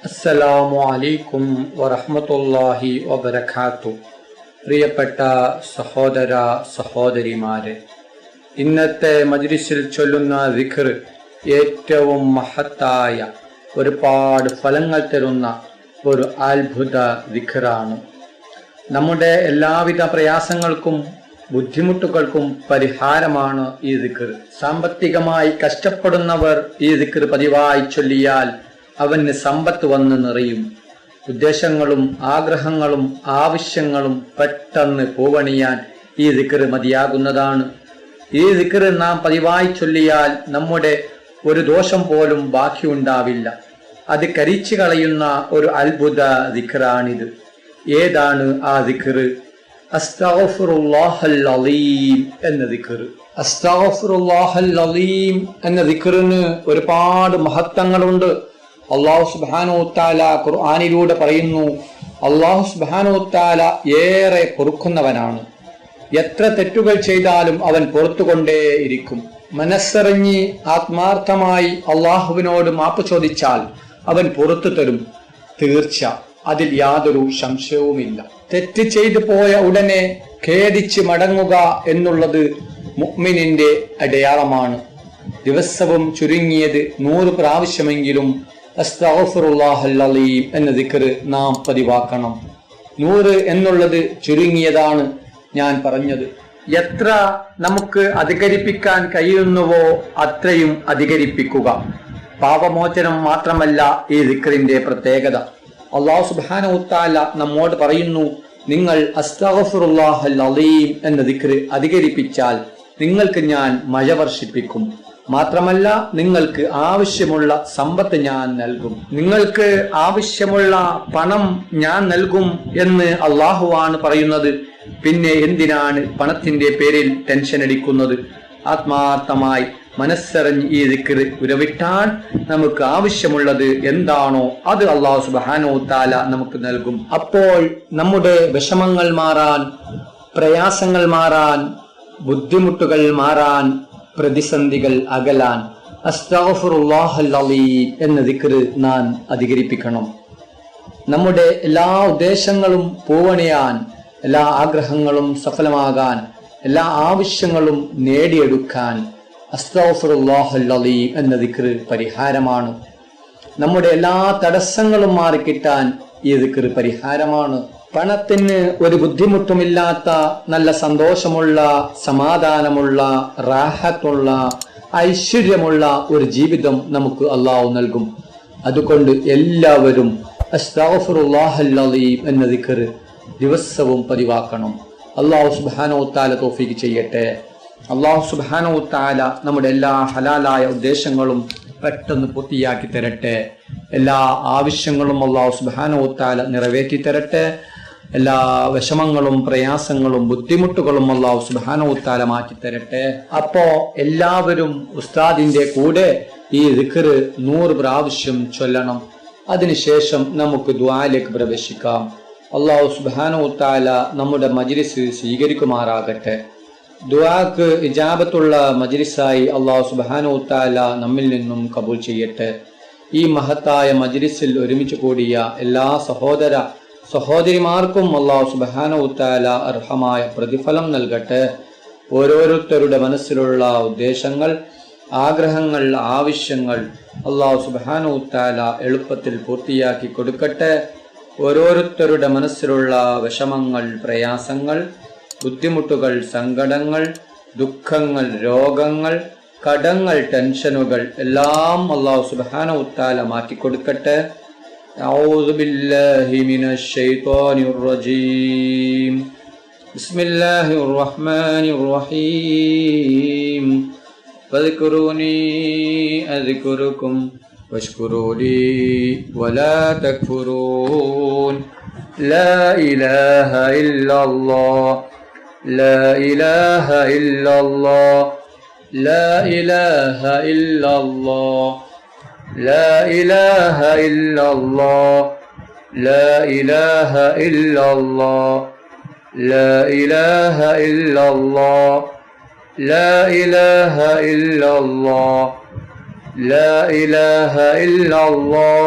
അസ്സലാമു അലൈക്കും വറഹ്മത്തുള്ളാഹി വബറകാതുഹു. പ്രിയപ്പെട്ട സഹോദര സഹോദരിമാരെ, ഇന്നത്തെ മജ്ലിസിൽ ചൊല്ലുന്ന ദിക്ർ ഏറ്റവും മഹത്തായ, ഒരുപാട് ഫലങ്ങൾ തരുന്ന ഒരു അത്ഭുത ദിക്റാണ്. നമ്മുടെ എല്ലാവിധ പ്രയാസങ്ങൾക്കും ബുദ്ധിമുട്ടുകൾക്കും പരിഹാരമാണ് ഈ ദിക്ർ. സാമ്പത്തികമായി കഷ്ടപ്പെടുന്നവർ ഈ ദിക്ർ പതിവായി ചൊല്ലിയാൽ അവന് സമ്പത്ത് വന്ന് നിറയും. ഉദ്ദേശങ്ങളും ആഗ്രഹങ്ങളും ആവശ്യങ്ങളും പെട്ടെന്ന് പൂവണിയാൻ ഈ ദിക്ർ മതിയാകുന്നതാണ്. ഈ ദിക്ർ നാം പതിവായി ചൊല്ലിയാൽ നമ്മുടെ ഒരു ദോഷം പോലും ബാക്കിയുണ്ടാവില്ല. അത് കരിച്ചു കളയുന്ന ഒരു അത്ഭുത ദിക്റാണിത്. ഏതാണ് ആ ദിക്ർ? അസ്തഗ്ഫിറുല്ലാഹൽ അലീം എന്ന ദിക്ർ. അസ്തഗ്ഫിറുല്ലാഹൽ അലീം എന്ന ദിക്റിന് ഒരുപാട് മഹത്വങ്ങളുണ്ട്. അല്ലാഹു സുബ്ഹാനഹു തആല ഖുർആനിലൂടെ പറയുന്നു, അല്ലാഹു സുബ്ഹാനഹു തആല ഏറെ പൊറുക്കുന്നവനാണ്. എത്ര തെറ്റുകൾ ചെയ്താലും അവൻ പൊറുത്തുകൊണ്ടേയിരിക്കും. മനസ്സറിഞ്ഞ് ആത്മാർത്ഥമായി അള്ളാഹുവിനോട് മാപ്പ് ചോദിച്ചാൽ അവൻ പൊറുത്തു തരും. തീർച്ച, അതിൽ യാതൊരു സംശയവുമില്ല. തെറ്റ് ചെയ്തു പോയ ഉടനെ ഖേദിച്ച് മടങ്ങുക എന്നുള്ളത് മുഅ്മിനിന്റെ അടയാളമാണ്. ദിവസവും ചുരുങ്ങിയത് 100 പ്രാവശ്യമെങ്കിലും അസ്തഗ്ഫിറുല്ലാഹൽ അലീം എന്ന ദിക്ർ നാം പതിവാക്കണം. 100 എന്നുള്ളത് ചുരുങ്ങിയതാണ് ഞാൻ പറഞ്ഞത്. എത്ര നമുക്ക് അധികരിപ്പിക്കാൻ കഴിയുന്നുവോ അത്രയും അധികരിപ്പിക്കുക. പാപമോചനം മാത്രമല്ല ഈ ദിക്റിന്റെ പ്രത്യേകത. അല്ലാഹു സുബ്ഹാനഹു തആല നമ്മോട് പറയുന്നു, നിങ്ങൾ അസ്തഗ്ഫിറുല്ലാഹൽ അലീം എന്ന ദിക്ർ അധികരിപ്പിച്ചാൽ നിങ്ങൾക്ക് ഞാൻ മഴ വർഷിപ്പിക്കും. മാത്രമല്ല, നിങ്ങൾക്ക് ആവശ്യമുള്ള സമ്പത്ത് ഞാൻ നൽകും. നിങ്ങൾക്ക് ആവശ്യമുള്ള പണം ഞാൻ നൽകും എന്ന് അള്ളാഹുവാണ് പറയുന്നത്. പിന്നെ എന്തിനാണ് പണത്തിന്റെ പേരിൽ ടെൻഷൻ അടിക്കുന്നത്? ആത്മാർത്ഥമായി മനസ്സറിഞ്ഞ് ഈ ദിക്ർ ഉരവിട്ടാൽ നമുക്ക് ആവശ്യമുള്ളത് എന്താണോ അത് അല്ലാഹു സുബ്ഹാനഹു തആല നമുക്ക് നൽകും. അപ്പോൾ നമ്മുടെ വിഷമങ്ങൾ മാറാൻ, പ്രയാസങ്ങൾ മാറാൻ, ബുദ്ധിമുട്ടുകൾ മാറാൻ, പ്രതിസന്ധികൾ അകലാൻ അസ്തഗ്ഫിറുല്ലാഹൽ അലീം എന്ന ദിക്ർ നാം അധികരിപ്പിക്കണം. നമ്മുടെ എല്ലാ ഉദ്ദേശങ്ങളും പൂവണിയാൻ, എല്ലാ ആഗ്രഹങ്ങളും സഫലമാകാൻ, എല്ലാ ആവശ്യങ്ങളും നേടിയെടുക്കാൻ അസ്തഗ്ഫിറുല്ലാഹൽ അലീം എന്ന ദിക്ർ പരിഹാരമാണ്. നമ്മുടെ എല്ലാ തടസ്സങ്ങളും മാറിക്കിട്ടാൻ ഈ ദിക്ർ പരിഹാരമാണ്. പണത്തിന് ഒരു ബുദ്ധിമുട്ടുമില്ലാത്ത, നല്ല സന്തോഷമുള്ള, സമാധാനമുള്ള, റാഹത്തുള്ള, ഐശ്വര്യമുള്ള ഒരു ജീവിതം നമുക്ക് അല്ലാഹു നൽകും. അതുകൊണ്ട് എല്ലാവരും അസ്തഗ്ഫിറുല്ലാഹൽ അലീം എന്ന ദിക്ർ ദിവസവും പതിവാക്കണം. അല്ലാഹു സുബ്ഹാനഹു തആല തൗഫീഖ് ചെയ്യട്ടെ. അല്ലാഹു സുബ്ഹാനഹു തആല നമ്മുടെ എല്ലാ ഹലാലായ ഉദ്ദേശങ്ങളും പെട്ടെന്ന് പൂർത്തിയാക്കി തരട്ടെ. എല്ലാ ആവശ്യങ്ങളും അല്ലാഹു സുബ്ഹാനഹു തആല നിറവേറ്റി തരട്ടെ. എല്ലാ വിഷമങ്ങളും പ്രയാസങ്ങളും ബുദ്ധിമുട്ടുകളും അല്ലാഹു സുബ്ഹാനഹു തആല മാറ്റി തരട്ടെ. അപ്പോ എല്ലാവരും ഉസ്താദിന്റെ കൂടെ ഈ ദിക്ർ 100 പ്രാവശ്യം ചൊല്ലണം. അതിനുശേഷം നമുക്ക് ദുആയിലേക്ക് പ്രവേശിക്കാം. അല്ലാഹു സുബ്ഹാനഹു തആല നമ്മുടെ മജ്ലിസ് സ്വീകരിക്കുമാറാകട്ടെ. ദുആക്ക് ഇജാബത്തുള്ള മജ്ലിസായി അല്ലാഹു സുബ്ഹാനഹു തആല നമ്മിൽ നിന്നും കബൂൽ ചെയ്യട്ടെ. ഈ മഹത്തായ മജ്ലിസിൽ ഒരുമിച്ച് കൂടിയ എല്ലാ സഹോദര സഹോദരിമാർക്കും അല്ലാഹു സുബ്ഹാനഹു തആല അർഹമായ പ്രതിഫലം നൽകട്ടെ. ഓരോരുത്തരുടെ മനസ്സിലുള്ള ഉദ്ദേശങ്ങൾ, ആഗ്രഹങ്ങൾ, ആവശ്യങ്ങൾ അല്ലാഹു സുബ്ഹാനഹു തആല എളുപ്പത്തിൽ പൂർത്തിയാക്കി കൊടുക്കട്ടെ. ഓരോരുത്തരുടെ മനസ്സിലുള്ള വിഷമങ്ങൾ, പ്രയാസങ്ങൾ, ബുദ്ധിമുട്ടുകൾ, സങ്കടങ്ങൾ, ദുഃഖങ്ങൾ, രോഗങ്ങൾ, കടങ്ങൾ, ടെൻഷനുകൾ എല്ലാം അല്ലാഹു സുബ്ഹാനഹു തആല മാറ്റിക്കൊടുക്കട്ടെ. അഊദു ബില്ലാഹി മിനശ് ശൈത്വാനിർ റജീം. ബിസ്മില്ലാഹിർ റഹ്മാനിർ റഹീം. ഫദ്കുറൂനി അദ്കുറുകും വഷ്കുറൂ ലീ വലാ തക്ഫുറൂൻ. ലാ ഇലാഹ ഇല്ലല്ലാഹ്, ലാ ഇലാഹ ഇല്ലല്ലാഹ്, ലാ ഇലാഹ ഇല്ലല്ലാഹ്, ലാ ഇലാഹ ഇല്ലല്ലാഹ്, ലാ ഇലാഹ ഇല്ലല്ലാഹ്, ലാ ഇലാഹ ഇല്ലല്ലാഹ്, ലാ ഇലാഹ ഇല്ലല്ലാഹ്, لا إله إلا الله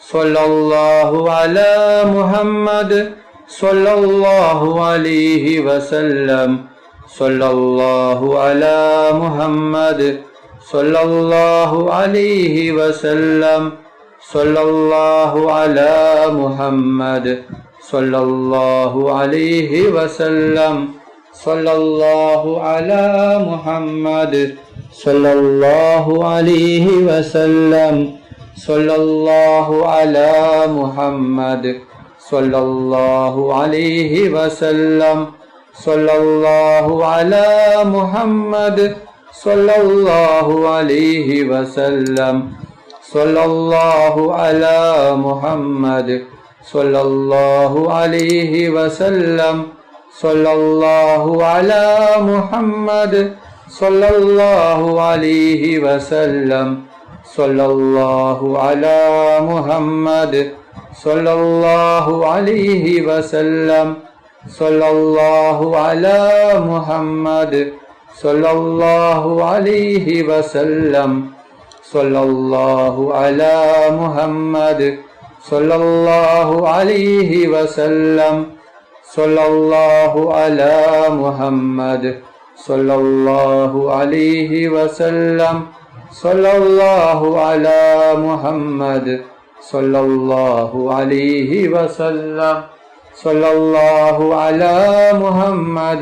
sallallahu ala Muhammad sallallahu alaihi wasallam, sallallahu ala Muhammad sallallahu alaihi wasallam, sallallahu ala Muhammad sallallahu alaihi wasallam, sallallahu ala Muhammad sallallahu alaihi wasallam, sallallahu ala Muhammad sallallahu alaihi wasallam, sallallahu ala Muhammad sallallahu alaihi wasallam, sallallahu ala Muhammad sallallahu alaihi wasallam, sallallahu ala Muhammad sallallahu alaihi wasallam, sallallahu ala Muhammad sallallahu alaihi wasallam, sallallahu ala Muhammad sallallahu alaihi wasallam, sallallahu ala Muhammad sallallahu alaihi wasallam, sallallahu ala Muhammad sallallahu alaihi wasallam, sallallahu ala Muhammad sallallahu alaihi wasallam, sallallahu ala Muhammad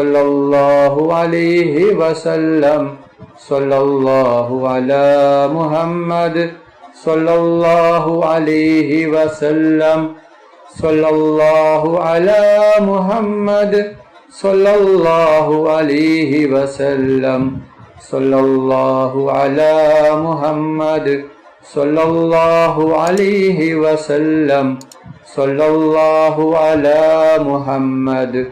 sallallahu alaihi wasallam, sallallahu ala Muhammad sallallahu alaihi wasallam, sallallahu ala Muhammad sallallahu alaihi wasallam, sallallahu ala Muhammad sallallahu alaihi wasallam, sallallahu ala Muhammad sallallahu alaihi wasallam, sallallahu ala Muhammad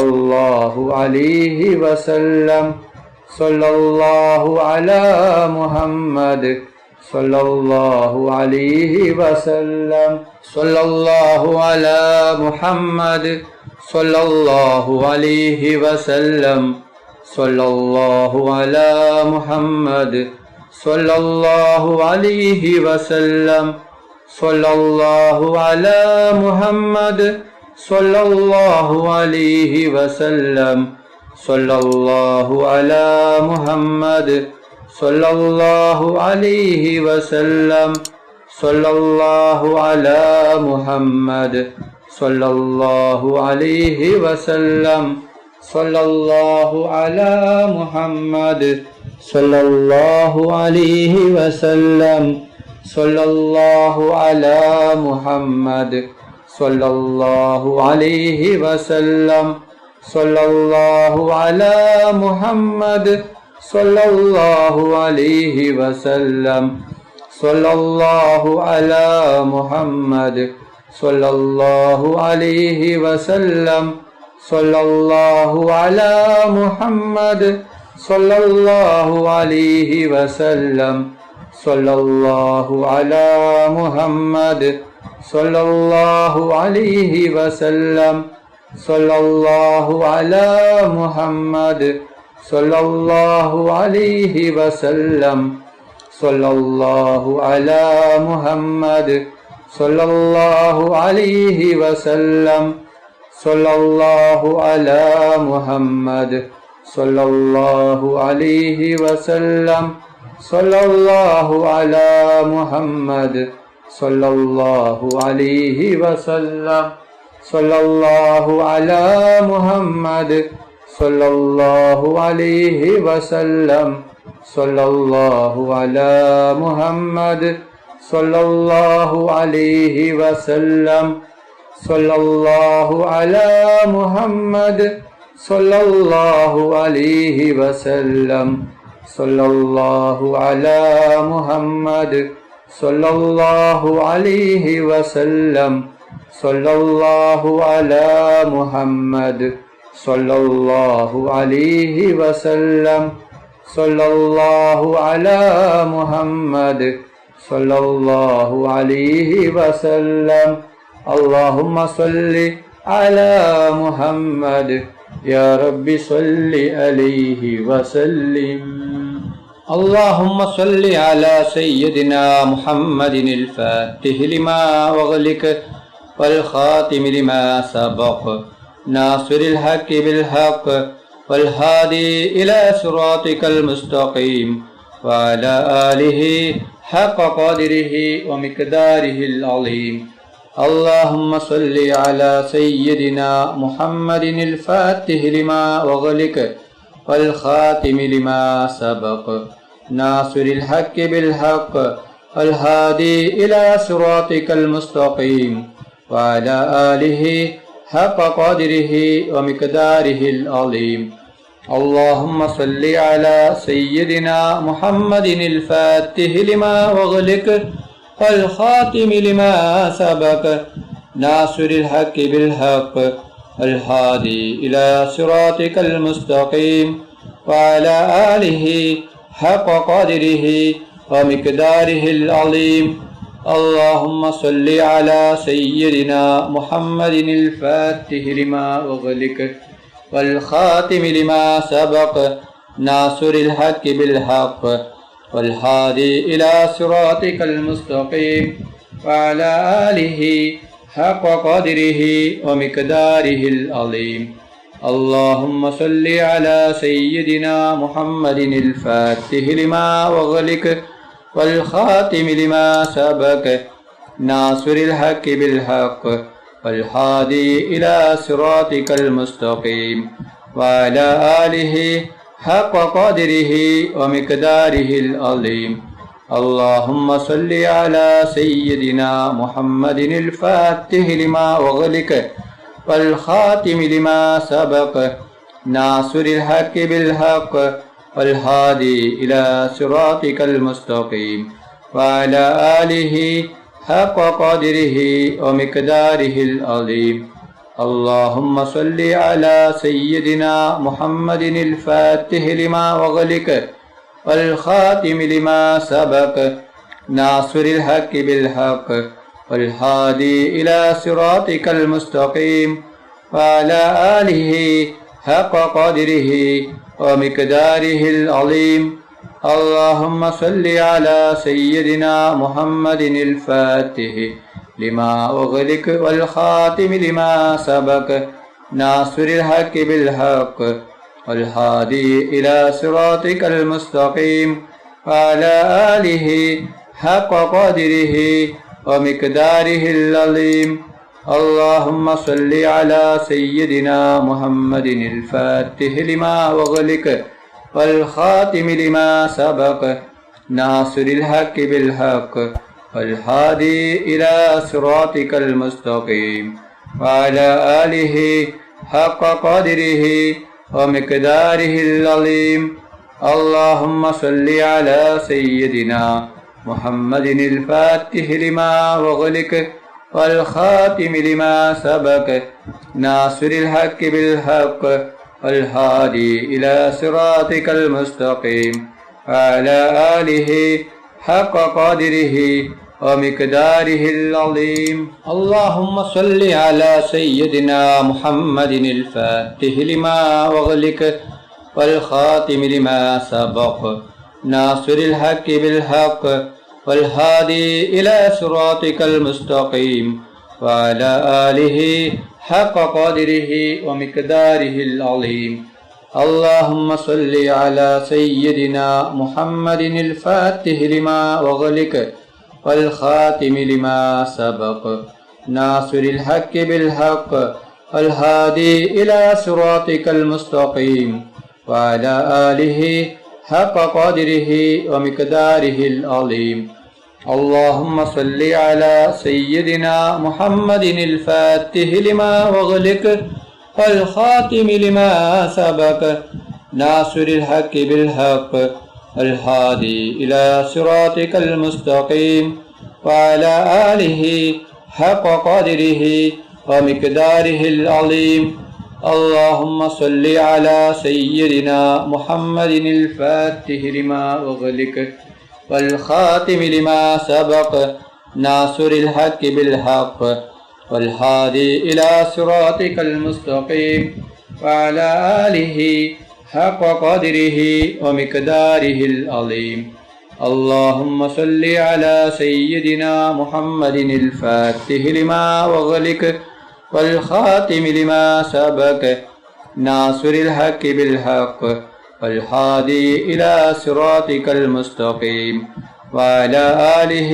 sallallahu alaihi wasallam, sallallahu ala Muhammad sallallahu alaihi wasallam, sallallahu ala Muhammad sallallahu alaihi wasallam, sallallahu ala Muhammad sallallahu alaihi wasallam, sallallahu ala Muhammad sallallahu alaihi wasallam, sallallahu ala Muhammad sallallahu alaihi wasallam, sallallahu ala Muhammad sallallahu alaihi wasallam, sallallahu ala Muhammad sallallahu alaihi wasallam, sallallahu ala Muhammad sallallahu alaihi wasallam, sallallahu ala Muhammad sallallahu alaihi wasallam, sallallahu ala Muhammad sallallahu alaihi wasallam, sallallahu ala Muhammad sallallahu alaihi wasallam, sallallahu ala Muhammad sallallahu alaihi wasallam, sallallahu ala Muhammad sallallahu alaihi wasallam, sallallahu ala Muhammad sallallahu alaihi wasallam, sallallahu ala Muhammad sallallahu alaihi wasallam, sallallahu ala Muhammad sallallahu alaihi wasallam, sallallahu ala Muhammad sallallahu alaihi wasallam, sallallahu ala Muhammad sallallahu alaihi wasallam, sallallahu ala Muhammad sallallahu alaihi wasallam, sallallahu ala Muhammad sallallahu alaihi wasallam, sallallahu ala Muhammad sallallahu alaihi wasallam. Allahumma salli ala Muhammad ya Rabbi salli alaihi wasallim. اللهم صل على سيدنا محمد الفاتح لما أغلق والخاتم لما سبق ناصر الحق بالحق والهادي إلى صراطك المستقيم وعلى آله حق قدره ومقداره العظيم. اللهم صل على سيدنا محمد الفاتح لما أغلق والخاتم لما سبق ناصر الحق بالحق والهادي إلى صراطك المستقيم وعلى آله حق قدره ومقداره العظيم. اللهم صل على سيدنا محمد الفاتح لما أغلق والخاتم لما سبق ناصر الحق بالحق الهادي إلى صراطك المستقيم وعلى آله حق قدره ومقداره العظيم. اللهم صل على سيدنا محمد الفاتح لما أغلق والخاتم لما سبق ناصر الحق بالحق والهادي إلى صراطك المستقيم وعلى آله حق قدره ومقداره العظيم. اللهم صل على سيدنا محمد الفاتح لما أغلق والخاتم لما سبق ناصر الحق بالحق والهادي إلى صراطك المستقيم وعلى آله حق قدره ومقداره العظيم. اللهم صل على سيدنا محمد الفاتح لما أغلق والخاتم لما سبق ناصر الحق بالحق والهادي إلى صراطك المستقيم وعلى آله حق قدره ومقداره العظيم. اللهم صل على سيدنا محمد الفاتح لما أغلق والخاتم لما سبق ناصر الحق بالحق والهادي إلى صراطك المستقيم وعلى آله حق قدره ومقداره العظيم. اللهم صل على سيدنا محمد الفاتح لما أغلق والخاتم لما سبق ناصر الحق بالحق والهادي إلى صراطك المستقيم وعلى آله حق قدره ومقداره العظيم. اللهم صل على سيدنا محمد الفاتح لما أغلق والخاتم لما سبق ناصر الحق بالحق والهادي إلى صراطك المستقيم وعلى آله حق قدره ومقداره العظيم. اللهم صل على سيدنا محمد الفاتح لما أغلق والخاتم لما سبق ناصر الحق بالحق والهادي إلى صراطك المستقيم وعلى آله حق قدره ومقداره العظيم. اللهم صل على سيدنا محمد الفاتح لما أغلق والخاتم لما سبق ناصر الحق بالحق والهادي إلى صراطك المستقيم وعلى آله حق قدره ومقداره العظيم. اللهم صل على سيدنا محمد الفاتح لما أغلق والخاتم لما سبق ناصر الحق بالحق والهادي إلى صراطك المستقيم وعلى آله حق قدره ومقداره العظيم. اللهم صل على سيدنا محمد الفاتح لما أغلق والخاتم لما سبق ناصر الحق بالحق والهادي إلى صراطك المستقيم وعلى آله حق قدره ومقداره العظيم. اللهم صل على سيدنا محمد الفاتح لما أغلق والخاتم لما سبق ناصر الحق بالحق والهادي إلى صراطك المستقيم وعلى آله حق قدره ومقداره العظيم. اللهم صل على سيدنا محمد الفاتح لما أغلق والخاتم لما سبق ناصر الحق بالحق والهادي إلى صراطك المستقيم وعلى آله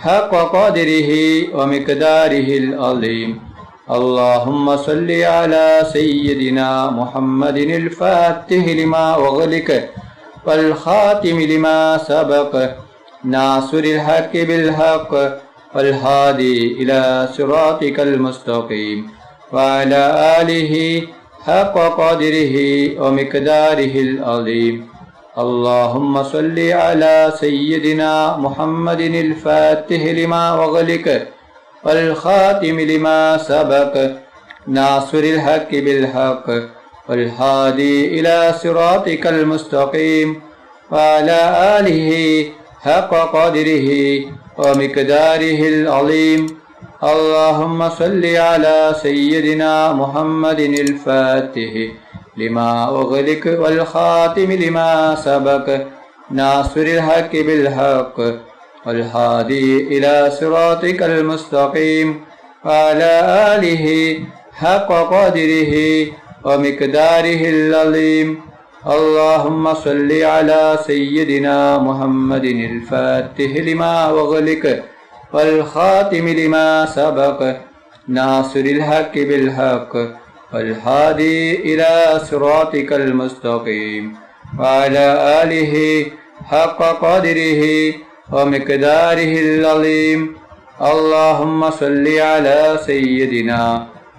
حق قدره ومقداره العظيم. اللهم صل على سيدنا محمد الفاتح لما أغلق والخاتم لما سبق ناصر الحق بالحق والهادي إلى صراطك المستقيم وعلى آله حق قدره ومقداره العظيم. اللهم صل على سيدنا محمد الفاتح لما أغلق والخاتم لما سبق ناصر الحق بالحق والهادي إلى صراطك المستقيم وعلى آله حق قدره ومقداره العظيم. اللهم صل على سيدنا محمد الفاتح لما أغلق والخاتم لما سبق ناصر الحق بالحق والهادي إلى صراطك المستقيم وعلى آله حق قدره ومقداره العظيم. اللهم صل على سيدنا محمد الفاتح لما أغلق والخاتم لما سبق ناصر الحق بالحق والهادي إلى صراطك المستقيم وعلى آله حق قدره ومقداره العظيم. اللهم صل على سيدنا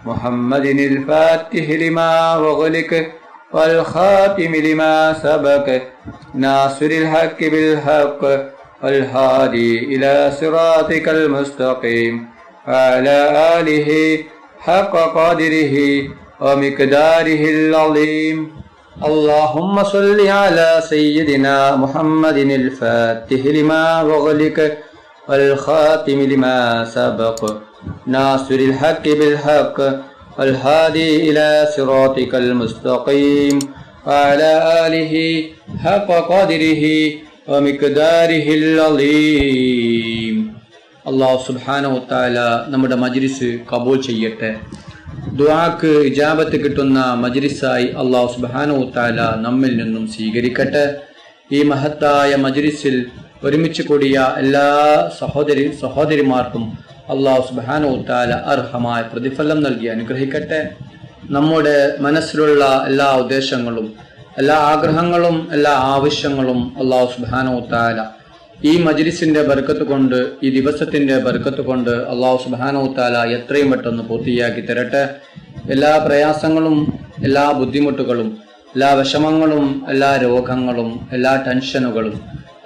محمد الفاتح لما أغلق والخاتم لما سبق ناصر الحق بالحق والهادي إلى صراطك المستقيم وعلى آله حق قدره ومقداره العظيم. اللهم صل على سيدنا محمد الفاتح لما أغلق والخاتم لما سبق ناصر الحق بالحق والهادي إلى صراطك المستقيم وعلى آله حق قدره ومقداره العظيم. അല്ലാഹു സുബ്ഹാനഹു വതആല നമ്മുടെ മജ്ലിസ് കബൂൽ ചെയ്യട്ടെ. ദുആക്ക് ഇജാബത്ത് കിട്ടുന്ന മജ്ലിസായി അല്ലാഹു സുബ്ഹാനഹു വതആല നമ്മിൽ നിന്നും സ്വീകരിക്കട്ടെ. ഈ മഹത്തായ മജ്ലിസിൽ ഒരുമിച്ച് കൂടിയ എല്ലാ സഹോദരിമാർക്കും അല്ലാഹു സുബ്ഹാനഹു വതആല അർഹമായ പ്രതിഫലം നൽകി അനുഗ്രഹിക്കട്ടെ. നമ്മുടെ മനസ്സിലുള്ള എല്ലാ ഉദ്ദേശങ്ങളും എല്ലാ ആഗ്രഹങ്ങളും എല്ലാ ആവശ്യങ്ങളും അല്ലാഹു സുബ്ഹാനഹു വതആല ഈ മജ്ലിസിന്റെ ബർക്കത്ത് കൊണ്ട് ഈ ദിവസത്തിന്റെ ബർക്കത്ത് കൊണ്ട് അല്ലാഹു സുബ്ഹാനഹു വതആല എത്രയും പെട്ടെന്ന് പൂർത്തിയാക്കി തരട്ടെ. എല്ലാ പ്രയാസങ്ങളും എല്ലാ ബുദ്ധിമുട്ടുകളും എല്ലാ വിഷമങ്ങളും എല്ലാ രോഗങ്ങളും എല്ലാ ടെൻഷനുകളും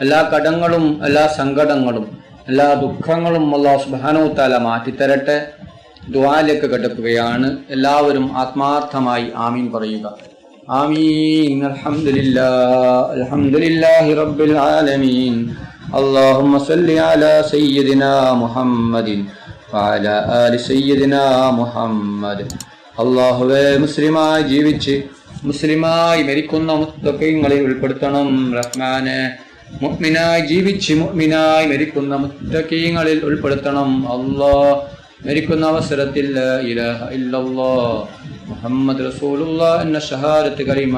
എല്ലാ കടങ്ങളും എല്ലാ സങ്കടങ്ങളും എല്ലാ ദുഃഖങ്ങളും അല്ലാഹു സുബ്ഹാനഹു വതആല മാറ്റിത്തരട്ടെ. ദുആയിലേക്ക് കടക്കുകയാണ്. എല്ലാവരും ആത്മാർത്ഥമായി ആമീൻ പറയുക. ആമീൻ. അൽഹംദുലില്ലാഹി റബ്ബിൽ ആലമീൻ. اللهم صل على سيدنا محمد وعلى آل سيدنا محمد. അല്ലാഹുവേ, മുസ്ലിമായി ജീവിച്ച് മുസ്ലിമായി മരിക്കുന്ന മുത്തഖീങ്ങളിൽ ഉൾപ്പെടുത്തണം റഹ്മാനെ. മുഅ്മിനായി ജീവിച്ച് മുഅ്മിനായി മരിക്കുന്ന മുത്തഖീങ്ങളിൽ ഉൾപ്പെടുത്തണം അല്ലാഹ്. മരിക്കുന്ന അവസരത്തിൽ ലാ ഇലാഹ ഇല്ലല്ലാഹ് മുഹമ്മദ് റസൂലുള്ളാഹ് എന്ന ഷഹാദത്ത് കലിമ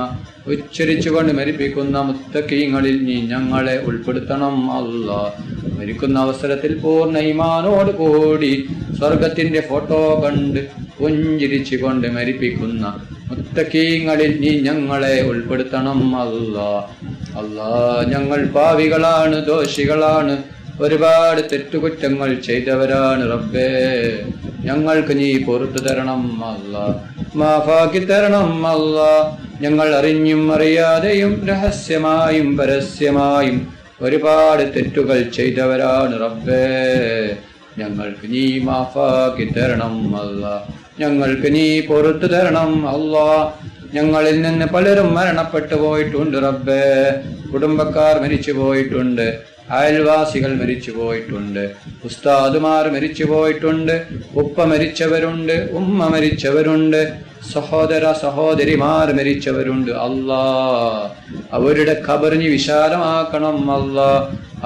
ഉച്ചരിച്ചുകൊണ്ട് മരിപ്പിക്കുന്ന മുത്തഖീങ്ങളിൽ നീ ഞങ്ങളെ ഉൾപ്പെടുത്തണം അല്ലാഹ്. മരിക്കുന്ന അവസരത്തിൽ പൂർണ്ണ ഈമാനോട് കൂടി സ്വർഗത്തിന്റെ ഫോട്ടോ കണ്ട് പുഞ്ചിരിച്ചുകൊണ്ട് മരിപ്പിക്കുന്ന മുത്തഖീങ്ങളിൽ നീ ഞങ്ങളെ ഉൾപ്പെടുത്തണം അല്ലാഹ്. അല്ലാഹ്, ഞങ്ങൾ പാവികളാണ്, ദോഷികളാണ്, ഒരുപാട് തെറ്റുകുറ്റങ്ങൾ ചെയ്തവരാണ് റബ്ബേ. ഞങ്ങൾക്ക് നീ പുറത്തു തരണം അല്ലാഹ്, മാഫാക്കി തരണം അല്ലാഹ്. ഞങ്ങൾ അറിഞ്ഞും അറിയാതെയും രഹസ്യമായും പരസ്യമായും ഒരുപാട് തെറ്റുകൾ ചെയ്തവരാണ് റബ്ബേ. ഞങ്ങൾക്ക് നീ മാഫാക്കി തരണം അല്ലാഹ്, ഞങ്ങൾക്ക് നീ പുറത്തു തരണം അല്ലാഹ്. ഞങ്ങളിൽ നിന്ന് പലരും മരണപ്പെട്ടു പോയിട്ടുണ്ട് റബ്ബേ. കുടുംബക്കാർ മരിച്ചു പോയിട്ടുണ്ട്, അയൽവാസികൾ മരിച്ചു പോയിട്ടുണ്ട്, ഉസ്താദുമാർ മരിച്ചു പോയിട്ടുണ്ട്, ഉപ്പ മരിച്ചവരുണ്ട്, ഉമ്മ മരിച്ചവരുണ്ട്, സഹോദര സഹോദരിമാർ മരിച്ചവരുണ്ട് അല്ലാ, അവരുടെ ഖബർ നീ വിശാലമാക്കണം അല്ലാ,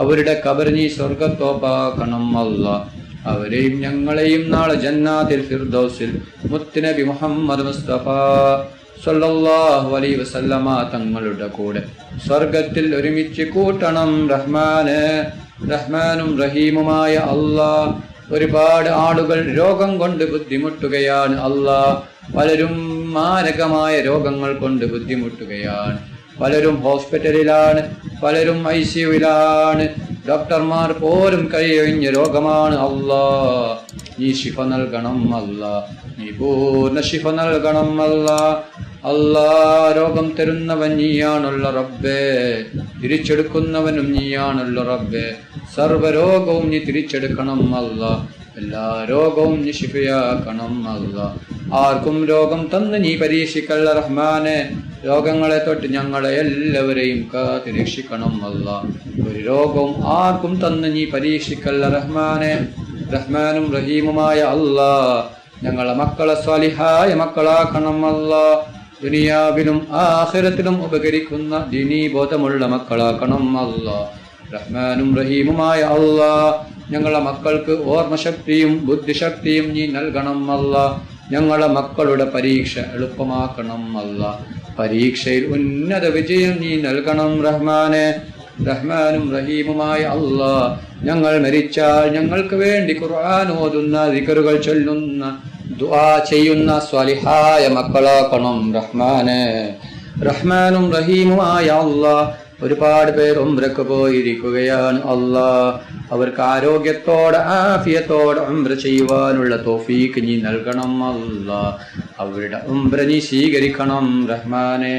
അവരുടെ ഖബർ നീ സ്വർഗത്തോപ്പാക്കണം അല്ലാ. അവരെയും ഞങ്ങളെയും നാളെ ജന്നാത്തിൽ ഫിർദൗസിൽ മുത്തുനബി മുഹമ്മദ് മുസ്തഫ സല്ലല്ലാഹു അലൈഹി വസല്ലമ തങ്ങളുടെ കൂടെ സ്വർഗത്തിൽ ഒരുമിച്ച് കൂട്ടണം റഹ്മാനെ. റഹ്മാനും റഹീമുമായ അല്ലാ, ഒരുപാട് ആളുകൾ രോഗം കൊണ്ട് ബുദ്ധിമുട്ടുകയാണ് അല്ലാ. പലരും മാരകമായ രോഗങ്ങൾ കൊണ്ട് ബുദ്ധിമുട്ടുകയാണ്. പലരും ഹോസ്പിറ്റലിലാണ്, പലരും ICUവിലാണ്. ഡോക്ടർമാർ പോലും കൈയൊഴിഞ്ഞ രോഗമാണ് അല്ലാ. നീ ശിഫ നൽകണം അല്ലാ, നീ പൂർണ്ണ ശിഫ നൽകണം അല്ലാ. അല്ലാ, രോഗം തരുന്നവൻ നീയാണുള്ള റബ്ബേ, തിരിച്ചെടുക്കുന്നവനും നീയാണുള്ള റബ്ബേ. സർവ്വരോഗവും നീ തിരിച്ചെടുക്കണം അല്ലാ, എല്ലാ രോഗവും നീ ശിഫയാക്കണം അല്ലാ. ആർക്കും രോഗം തന്ന് നീ പരീക്ഷിക്കല്ല റഹ്മാനെ. രോഗങ്ങളെ തൊട്ട് ഞങ്ങളെ എല്ലാവരെയും കാത്ത് രക്ഷിക്കണം അല്ലാ. ഒരു രോഗവും ആർക്കും തന്ന് നീ പരീക്ഷിക്കല്ല റഹ്മാനെ. റഹ്മാനും റഹീമുമായ അല്ലാ, ഞങ്ങളെ മക്കളെ സ്വാലിഹായ മക്കളാക്കണം അല്ലാ. ദുനിയാവിലും ആഖിറത്തിലും ഉപകരിക്കുന്ന ദീനീ ബോധമുള്ള മക്കളാക്കണം അല്ലാ. റഹ്മാനും റഹീമുമായ അല്ലാ, ഞങ്ങളെ മക്കൾക്ക് ഓർമ്മശക്തിയും ബുദ്ധിശക്തിയും നീ നൽകണം അല്ലാ. ഞങ്ങളെ മക്കളുടെ പരീക്ഷ എളുപ്പമാക്കണം അല്ലാ. പരീക്ഷയിൽ ഉന്നത വിജയം നീ നൽകണം റഹ്മാനെ. റഹ്മാനും റഹീമുമായ അല്ലാ, ഞങ്ങൾ മരിച്ചാൽ ഞങ്ങൾക്ക് വേണ്ടി ഖുർആൻ ഓതുന്ന, ദിക്റുകൾ ചൊല്ലുന്ന, ദുആ ചെയ്യുന്ന സ്വാലിഹായ മക്കളാക്കണം റഹ്മാനെ. റഹ്മാനും റഹീമുമായ അല്ലാ, ഒരുപാട് പേർ ഉംറക്ക് പോയിരിക്കുകയാണ് അല്ലാ. അവർക്ക് ആരോഗ്യത്തോടെ ആഫിയത്തോടെ ഉംറ ചെയ്യുവാനുള്ള തൗഫീഖ് നീ നൽകണം അല്ലാ. അവരുടെ ഉംറ നീ സ്വീകരിക്കണം റഹ്മാനെ.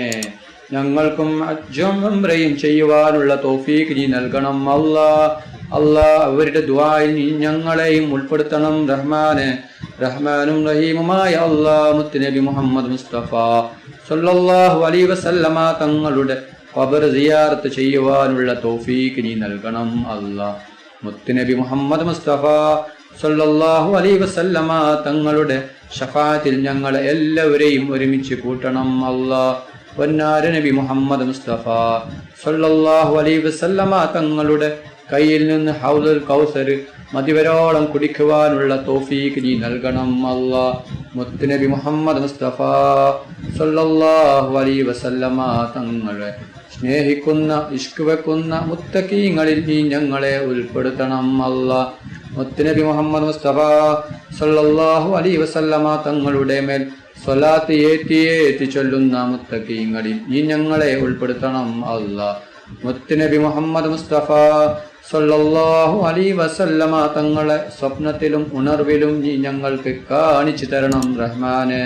ഞങ്ങൾക്കും ഹജ്ജും ഉംറയും ചെയ്യുവാനുള്ള തൗഫീഖ് നീ നൽകണം അല്ലാ. അല്ലാ, അവരുടെ ദുആയിൽ നീ ഞങ്ങളെയും ഉൾപ്പെടുത്തണം റഹ്മാനെ. റഹ്മാനും റഹീമുമായ അല്ലാ, മുത്തുനബി മുഹമ്മദ് മുസ്തഫ സല്ലല്ലാഹു അലൈഹി വസല്ലമ തങ്ങളുടെ ഖബർ സിയാറത്ത് ചെയ്യുവാനുള്ള തൗഫീഖ് നീ നൽകണം അല്ലാ. മുത്തുനബി മുഹമ്മദ് മുസ്തഫ സല്ലല്ലാഹു അലൈഹി വസല്ലമ തങ്ങളുടെ ശഫാഅത്തിൽ ഞങ്ങളെ എല്ലാവരെയും ഒരുമിച്ച് കൂട്ടണം അല്ലാ. വന്നാര നബി മുഹമ്മദ് മുസ്തഫ സല്ലല്ലാഹു അലൈഹി വസല്ലമ തങ്ങളുടെ കയ്യിൽ നിന്ന് ഹൗദുൽ കൗസർ മതിവരോളം കുടിക്കുവാനുള്ള തൗഫീഖ് നീ നൽകണം അല്ലാ. മുത്തുനബി മുഹമ്മദ് മുസ്തഫ സല്ലല്ലാഹു അലൈഹി വസല്ലമ തങ്ങളെ സ്നേഹിക്കുന്ന, ഇഷ്ക് വെക്കുന്ന മുത്തഖീങ്ങളിൽ നീ ഞങ്ങളെ ഉൾപ്പെടുത്തണം അല്ലാ. മുത്തുനബി മുഹമ്മദ് മുസ്തഫ സല്ലല്ലാഹു അലൈഹി വസല്ലമ തങ്ങളുടെ മേൽ സ്വലാത്ത് ഏറ്റി ചൊല്ലുന്ന മുത്തഖീങ്ങളിൽ നീ ഞങ്ങളെ ഉൾപ്പെടുത്തണം അല്ലാ. മുത്തുനബി മുഹമ്മദ് മുസ്തഫ സല്ലല്ലാഹു അലൈഹി വസല്ലമ തങ്ങളെ സ്വപ്നത്തിലും ഉണർവിലും നീ ഞങ്ങൾക്ക് കാണിച്ചു തരണം റഹ്മാനെ.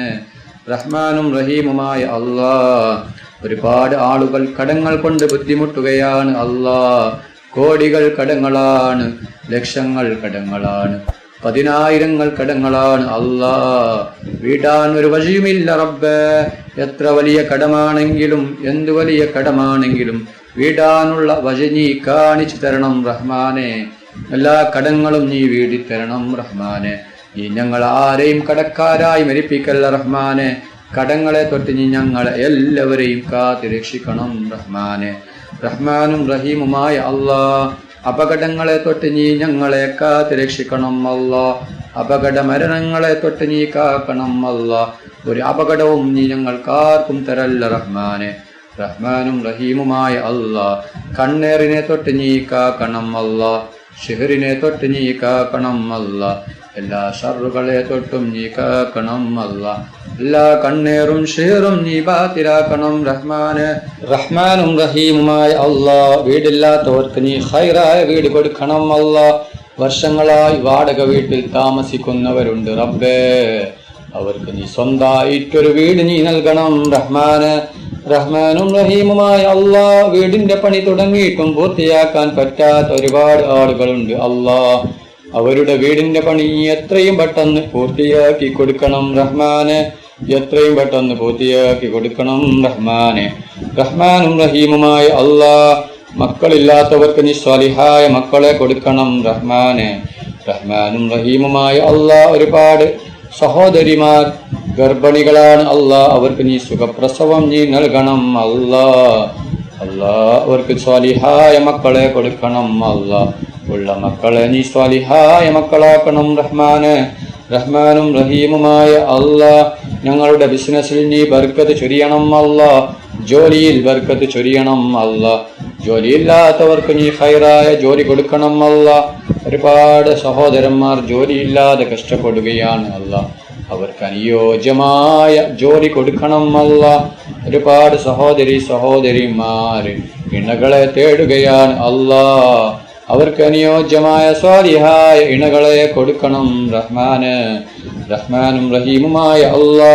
റഹ്മാനും റഹീമുമായ അല്ലാ, ഒരുപാട് ആളുകൾ കടങ്ങൾ കൊണ്ട് ബുദ്ധിമുട്ടുകയാണ് അല്ലാ. കോടികൾ കടങ്ങളാണ്, ലക്ഷങ്ങൾ കടങ്ങളാണ്, 10,000 കടങ്ങളാണ് അല്ലാ. വീടാൻ ഒരു വഴിയുമില്ല റബ്ബേ. എത്ര വലിയ കടമാണെങ്കിലും, എന്ത് വലിയ കടമാണെങ്കിലും വീടാനുള്ള വഴി നീ കാണിച്ചു തരണം റഹ്മാനെ. എല്ലാ കടങ്ങളും നീ വീടിത്തരണം റഹ്മാനെ. നീ ഞങ്ങൾ ആരെയും കടക്കാരായി മരിപ്പിക്കല്ല റഹ്മാനെ. കടങ്ങളെ തൊട്ട് നീ ഞങ്ങളെ എല്ലാവരെയും കാത്ത് രക്ഷിക്കണം റഹ്മാനെ. റഹ്മാനും റഹീമുമായ അല്ലാ, അപകടങ്ങളെ തൊട്ട് നീ ഞങ്ങളെ കാത്ത് രക്ഷിക്കണം അല്ലാ. അപകട മരണങ്ങളെ തൊട്ട് നീ കാക്കണം അല്ലാ. ഒരു അപകടവും നീ ഞങ്ങൾക്കാർക്കും തരല്ല റഹ്മാനെ. റഹ്മാനും റഹീമുമായ അല്ലാ, കണ്ണേറിനെ തൊട്ട് നീ കാക്കണം അല്ലാ. ഷിഹറിനെ തൊട്ട് നീ കാക്കണം അല്ലാ. എല്ലാ ഷർറുകളെ തൊട്ടും നീ കാക്കണം അല്ലാ. എല്ലാ കണ്ണേറും ഷിഹറും നീ ബാത്തിലാക്കണം റഹ്മാനെ. റഹ്മാനും റഹീമുമായ അല്ലാ, വീടില്ലാത്തവർക്ക് നീ ഖൈറായ വീട് കൊടുക്കണം അല്ലാ. വർഷങ്ങളായി വാടക വീട്ടിൽ താമസിക്കുന്നവരുണ്ട് റബ്ബേ, അവർക്ക് നീ സ്വന്തമായിട്ടൊരു വീട് നീ നൽകണം റഹ്മാനെ. റഹ്മാനും റഹീമുമായ അല്ലാ, വീടിന്റെ പണി തുടങ്ങിയിട്ടും പൂർത്തിയാക്കാൻ പറ്റാത്ത ഒരുപാട് ആളുകളുണ്ട് അല്ലാ. അവരുടെ വീടിന്റെ പണി എത്രയും പെട്ടെന്ന് പൂർത്തിയാക്കി കൊടുക്കണം റഹ്മാനെ. എത്രയും പെട്ടെന്ന് പൂർത്തിയാക്കി കൊടുക്കണം റഹ്മാനെ. റഹ്മാനും റഹീമുമായ അല്ലാ, മക്കളില്ലാത്തവർക്ക് നീ സ്വാലിഹായ മക്കളെ കൊടുക്കണം റഹ്മാനെ. റഹ്മാനും റഹീമുമായ അല്ലാ, ഒരുപാട് സഹോദരിമാർ ഗർഭിണികളാണ് അല്ലാ, അവർക്ക് നീ സുഖപ്രസവം നീ നൽകണം അല്ലാ. അല്ലാ, അവർക്ക് സ്വാലിഹായ മക്കളെ കൊടുക്കണം അല്ലാ. ഉള്ള മക്കളെ നീ സ്വാലിഹായ മക്കളാക്കണം റഹ്മാന്. റഹ്മാനും റഹീമുമായ അല്ലാ, ഞങ്ങളുടെ ബിസിനസ്സിൽ നീ ബർക്കത്ത് ചൊരിയണം അല്ലാ. ജോലിയിൽ ബർക്കത്ത് ചൊരിയണം അല്ലാ. ജോലിയില്ലാത്തവർക്ക് നീ ഖൈറായ ജോലി കൊടുക്കണം അല്ലാ. ഒരുപാട് സഹോദരന്മാർ ജോലിയില്ലാതെ കഷ്ടപ്പെടുകയാണ് അല്ലാ, അവർക്ക് അനുയോജ്യമായ ജോലി കൊടുക്കണം അല്ലാ. ഒരുപാട് സഹോദരിമാര് ഇണകളെ തേടുകയാണ് അല്ലാ, അവർക്ക് അനുയോജ്യമായ സ്വാലിഹായ ഇണകളെ കൊടുക്കണം റഹ്മാന്. റഹ്മാനും റഹീമുമായ അല്ലാ,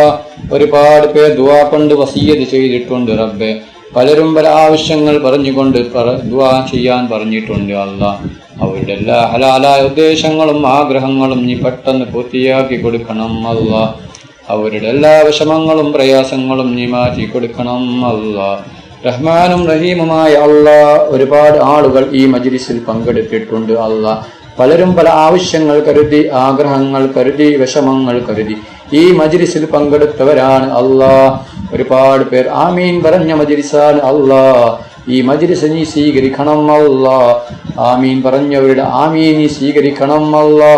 ഒരുപാട് പേർ ദുആ കൊണ്ട് വസിയ്യത്ത് ചെയ്തിട്ടുണ്ട് റബ്ബേ. പലരും പല ആവശ്യങ്ങൾ പറഞ്ഞുകൊണ്ട് ദുആ ചെയ്യാൻ പറഞ്ഞിട്ടുണ്ട് അല്ലാ. അവരുടെ എല്ലാ ഹലാലായ ഉദ്ദേശങ്ങളും ആഗ്രഹങ്ങളും നീ പെട്ടെന്ന് പൂർത്തിയാക്കി കൊടുക്കണം അല്ലാ. അവരുടെ എല്ലാ വിഷമങ്ങളും പ്രയാസങ്ങളും നീ മാറ്റി കൊടുക്കണം അല്ലാ. റഹ്മാനും റഹീമുമായ അല്ലാ, ഒരുപാട് ആളുകൾ ഈ മജ്‌ലിസിൽ പങ്കെടുത്തിട്ടുണ്ട് അല്ലാ. പലരും പല ആവശ്യങ്ങൾ കരുതി, ആഗ്രഹങ്ങൾ കരുതി, വിഷമങ്ങൾ കരുതി ഈ മജ്‌ലിസിൽ പങ്കെടുത്തവരാണ് അല്ലാ. ഒരുപാട് പേർ ആമീൻ പറഞ്ഞ മജ്‌ലിസാണ് അല്ലാ. ഈ മജ്‌ലിസ് നീ സ്വീകരിക്കണം അല്ലാ. ആമീൻ പറഞ്ഞവരുടെ ആമീൻ നീ സ്വീകരിക്കണം അല്ലാ.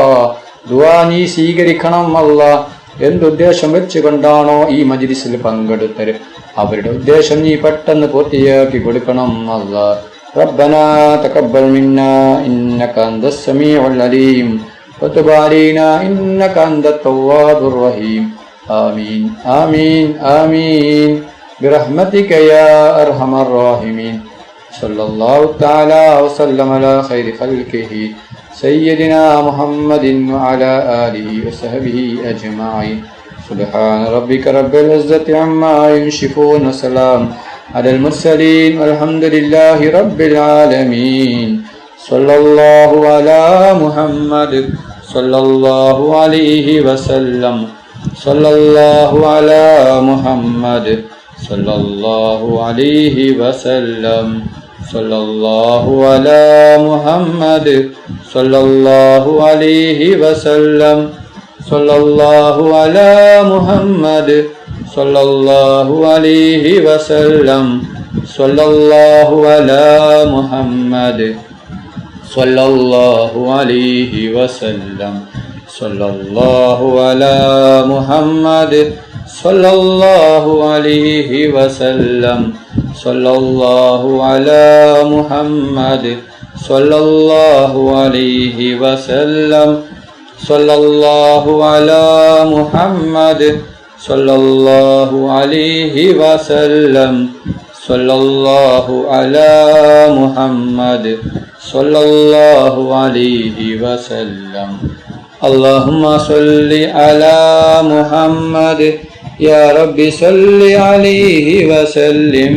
ദുആ നീ സ്വീകരിക്കണം അല്ലാ. എന്തുദ്ദേശം വെച്ചുകൊണ്ടാണോ ഈ മജ്‌ലിസിൽ പങ്കെടുത്തത്, അവരുടെ ഉദ്ദേശം നീ പെട്ടെന്ന് പൂർത്തിയാക്കി കൊടുക്കണം അല്ലാ. ربنا تقبل منا إنك أنت السميع العليم وتب علينا إنك أنت التواب الرحيم آمين آمين آمين برحمتك يا أرحم الراحمين صلى الله تعالى وسلم على خير خلقه سيدنا محمد وعلى آله وصحبه أجمعين سبحان ربك رب العزة عما يصفون وسلام على المرسلين والحمد لله رب العالمين صلى الله على محمد صلى الله عليه وسلم صلى الله على محمد صلى الله عليه وسلم صلى الله على محمد صلى الله عليه وسلم صلى الله على محمد صلى الله عليه وسلم صلى الله على محمد صلى الله عليه وسلم صلى الله على محمد صلى الله عليه وسلم صلى الله على محمد صلى الله عليه وسلم صلى الله على محمد صلى الله عليه وسلم صلى الله على محمد صلى الله عليه وسلم اللهم صل على محمد يا رب صل عليه وسلم.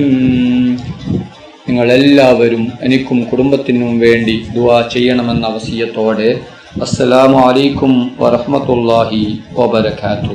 നിങ്ങളെല്ലാവരും എനിക്കും കുടുംബത്തിനും വേണ്ടി ദുആ ചെയ്യണമെന്ന വസിയത്തോടെ അസ്സലാമു അലൈക്കും വറഹ്മത്തുള്ളാഹി വബറകാതുഹു.